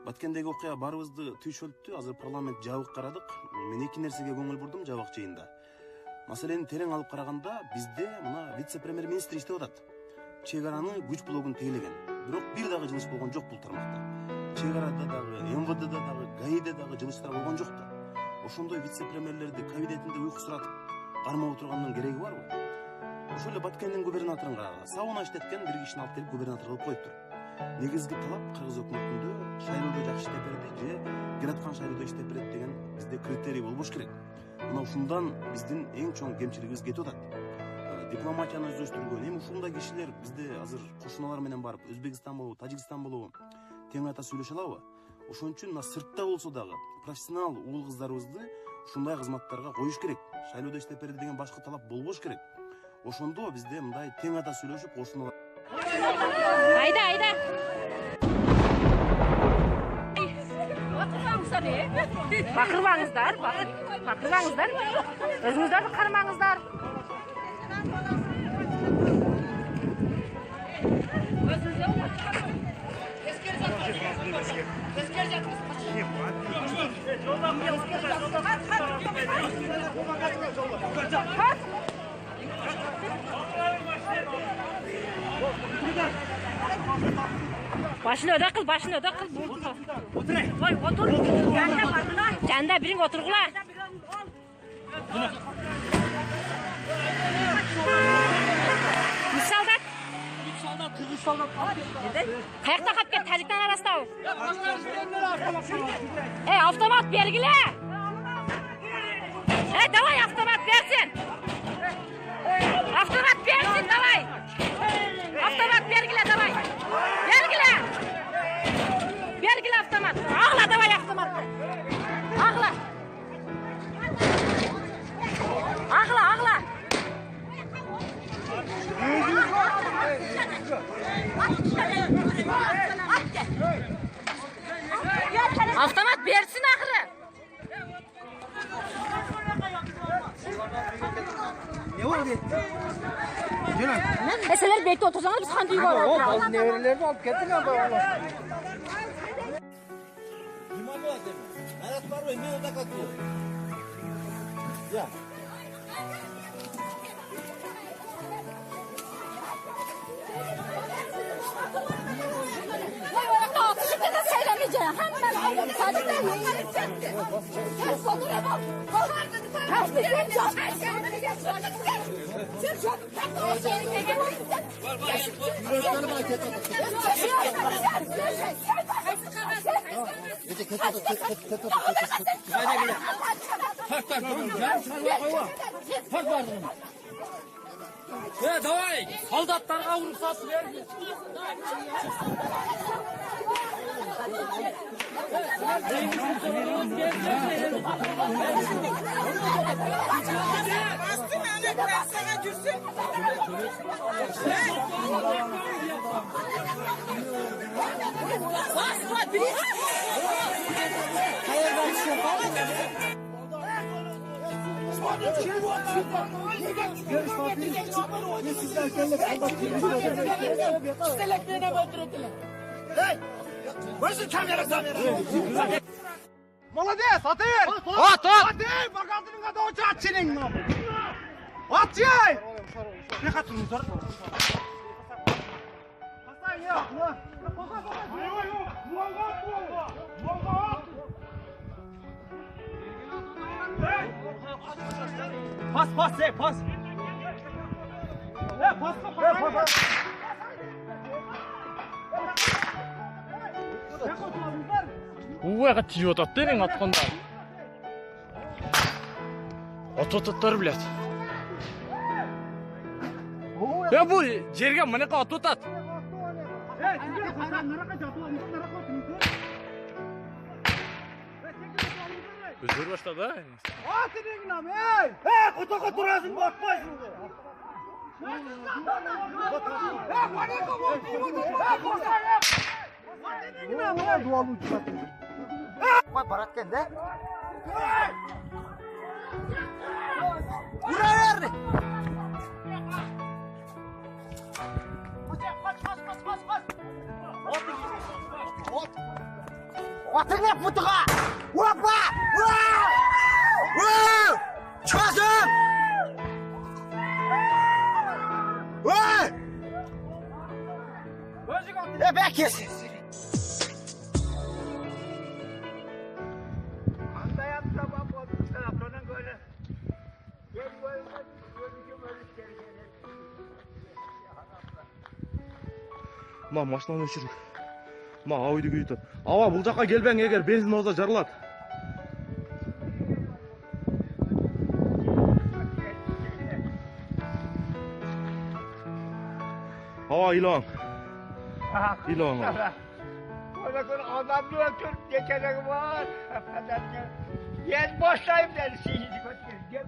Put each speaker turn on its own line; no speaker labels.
Баткендеги окуя баарыбызды түйшөлттү. Азыр парламент жабык карадык. Мен эки нерсеге көңүл бурдум жабык жыйында. Маселени терең алып караганда, бизде мына вице-премьер-министр иштеп атат. Чек араны күч блогун тейлеген. Бирок бир дагы жылыш болгон жок бул тармакта. Чек арада дагы, МВДда дагы, ГАИде дагы жылыштар болгон жок да. Ошондой вице-премьерлерди кабинетинде уйкусуратып кармап отургандын кереги барбы? Ошол эле Баткендин губернаторун карагыла. Сабына иштеткен бир кишини алып келип губернатор кылып коюптур. Негизги талап Кыргыз өкмөтүндө шайлоодо жакшы иштеп берди же кираткан шайлоодо иштеп берет деген бизде критерий болбош керек. Мына ушундан биздин эң чоң кемчилигибиз кетип атат. Дипломатияны өздөштүргөн эми ушундай кишилер бизде азыр кошуналар менен барып Өзбекстан болобу, Тажикстан болобу тең ата сүйлөшө алабы? Ошон үчүн мына сыртта болсо дагы профессионал уул кыздарыбызды ушундай кызматтарга коюш керек. Шайлоодо иштеп берди деген башка талап болбош керек. Ошондо бизде мындай тең ата сүйлөшүп кошуналар.
Айда. Бакырбаңыздар. Өзүңүздөрдү кармаңыздар. Başını öde kıl. Oy, otur. Canda birin oturgula. Üç soldat. Kırgız soldat. Kayakta kapken Tacik'ten arasında o. Avtomat belgile. Davay avtomat versin. Avtomat versin davay. Avtomat belgile davay. Belgile avtomat. Ağla davay avtomat. Ağla. Avtomat versin ahırı.
Ne var diye?
Eseler bekle otursanız biz hangi yuvarı oturalım?
O nevreleri alıp getirin abi Allah. Liman var değil mi? Hayat var mı? Ne orada kalkıyor? Ya.
Söylemeyeceğim. Hemen ayrılık sadece
Давай! Солдаттарға ұрысасы берді.
Молодец, атыр! Атыр! Багалтының ада оча ат сенің! Ат жай! Не қатырыңыздар? Қастай, не ат? Pas, pas. Pas.
Уяга тийип атат да эң атканда. Ататтар билет. Бул жерге мынакы атат. Өзөр баштады.
Атының нам, құтыға тұрасың, бақпайсың. Қой, бараткен, да? Ура верді! Қош! Atın ne putuğa? Hoppa! Çıkasın! Beklesin.
Ма машинаны өшір. Ма ауйды күйітіп. Ава бұл жаққа келбең егер бензин болса жарылады. Ава илон. İlan var.
Adamı ötür geçerek var. Yen boşlayayım dedi. Gel